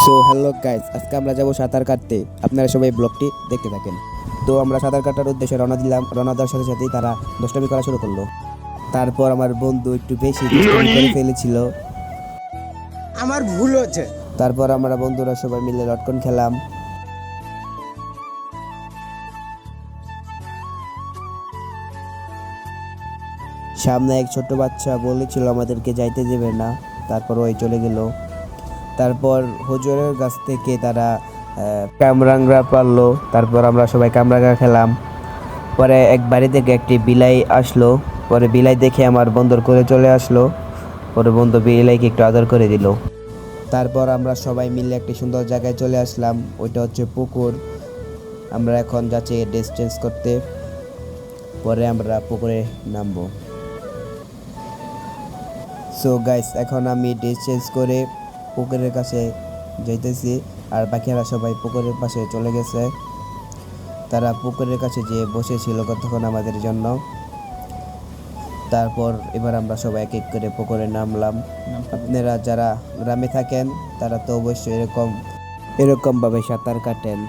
So hello guys, আজকে আমরা যাব সাঁতার কাটতে। আপনারা সবাই ব্লগটি দেখতে থাকেন। তো আমরা সাঁতার কাটার উদ্দেশ্যে রওনা দিলাম। রওনা দেওয়ার সাথে সাথেই তারা দুষ্টামি করা শুরু করলো। তারপর আমার বন্ধু একটু বেশি দুষ্টামি করে ফেলেছিল। আমার ভুল হচ্ছে। তারপর আমরা বন্ধুরা সবাই মিলে লটকন খেলাম। সামনে এক ছোট্ট বাচ্চা বলেছিল আমাদেরকে যাইতে দেবে না, তারপর ওই চলে গেল। তারপর হুজুরের কাছ থেকে তারা কামরাঙ্গা পারলো। তারপর আমরা সবাই কামরাঙ্গা খেলাম। পরে এক বাড়ি থেকে একটি বিলাই আসলো। পরে বিলাই দেখে আমার বন্ধুর করে চলে আসলো। পরে বন্ধু বিলাইকে একটু আদর করে দিল। তারপর আমরা সবাই মিলে একটি সুন্দর জায়গায় চলে আসলাম। ওইটা হচ্ছে পুকুর। আমরা এখন যাচ্ছি ড্রেস চেঞ্জ করতে। পরে আমরা পুকুরে নামবো। সো গাইস, এখন আমি ড্রেস চেঞ্জ করে পুকুরের কাছে যাইতেছি। আর বাকিরা সবাই পুকুরের পাশে চলে গেছে। তারা পুকুরের কাছে যেয়ে বসেছিল কতক্ষণ আমাদের জন্য। তারপর এবার আমরা সবাই এক এক করে পুকুরে নামলাম। আপনারা যারা গ্রামে থাকেন তারা তো অবশ্যই এরকমভাবে সাঁতার কাটেন।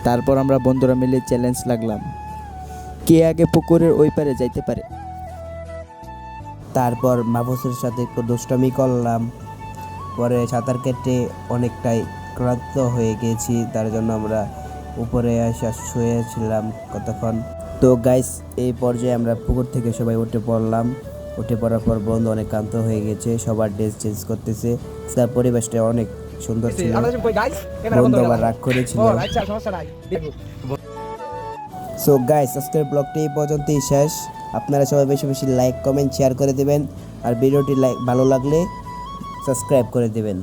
তারপর আমরা বন্ধুরা মিলে চ্যালেঞ্জ লাগলাম, কে আগে পুকুরের ওই পারে যাইতে পারে। তারপর মাহফুজের সাথে একটু দুষ্টামি করলাম। পরে সাঁতার কেটে অনেকটাই ক্লান্ত হয়ে গেছি, তার জন্য আমরা উপরে এসে শুয়েছিলাম কতক্ষণ। তো গাইস, এই পর্যায়ে আমরা পুকুর থেকে সবাই উঠে পড়লাম। উঠে পড়ার পর বন্ধু অনেক ক্লান্ত হয়ে গেছে, সবার ড্রেস চেঞ্জ করতেছে। তার পরিবেশটা অনেক সুন্দর ছিল। বন্ধু আবার রাগ করেছিল। সো গাইস, আজকের ব্লগটি এই পর্যন্তই শেষ। আপনারা সবাই বেশি বেশি লাইক, কমেন্ট, শেয়ার করে দেবেন। আর ভিডিওটি ভালো লাগলে সাবস্ক্রাইব করে দেবেন।